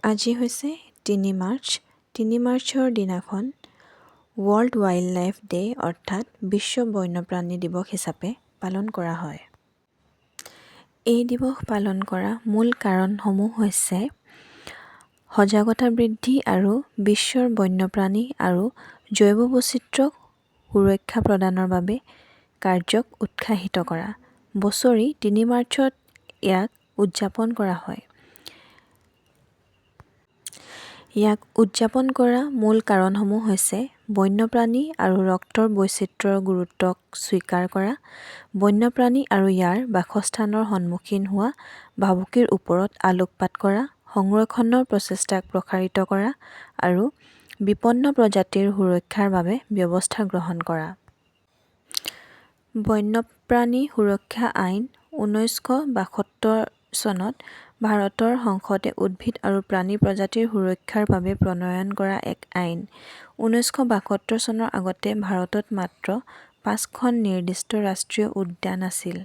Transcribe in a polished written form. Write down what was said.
আজি হৈছে ৩ মাৰ্চ। ৩ মাৰ্চৰ দিনাখন ৱৰ্ল্ড ৱাইল্ড লাইফ ডে অৰ্থাৎ বিশ্ব বন্যপ্ৰাণী দিৱস হিচাপে পালন কৰা হয়। এই দিৱস পালন কৰা মূল কাৰণসমূহ হৈছে সজাগতা বৃদ্ধি আৰু বিশ্বৰ বন্যপ্ৰাণী আৰু জৈৱ বৈচিত্ৰ্যক সুৰক্ষা প্ৰদানৰ বাবে কাৰ্যক উৎসাহিত কৰা। বছৰি ৩ মাৰ্চত ইয়াক উদযাপন কৰা হয়। ইয়াক উদযাপন কৰা মূল কাৰণসমূহ হৈছে বন্যপ্ৰাণী আৰু ৰক্তৰ বৈচিত্ৰ্যৰ গুৰুত্বক স্বীকাৰ কৰা, বন্যপ্ৰাণী আৰু ইয়াৰ বাসস্থানৰ সন্মুখীন হোৱা ভাবুকিৰ ওপৰত আলোকপাত কৰা, সংৰক্ষণৰ প্ৰচেষ্টাক প্ৰসাৰিত কৰা আৰু বিপন্ন প্ৰজাতিৰ সুৰক্ষাৰ বাবে ব্যৱস্থা গ্ৰহণ কৰা। বন্যপ্ৰাণী সুৰক্ষা আইন ১৯৭২ চনত ভাৰতৰ সংসদে উদ্ভিদ আৰু প্ৰাণী প্ৰজাতিৰ সুৰক্ষাৰ বাবে প্ৰণয়ন কৰা এক আইন। ১৯৭২ চনৰ আগতে ভাৰতত মাত্ৰ ৫খন নিৰ্দিষ্ট ৰাষ্ট্ৰীয় উদ্যান আছিল।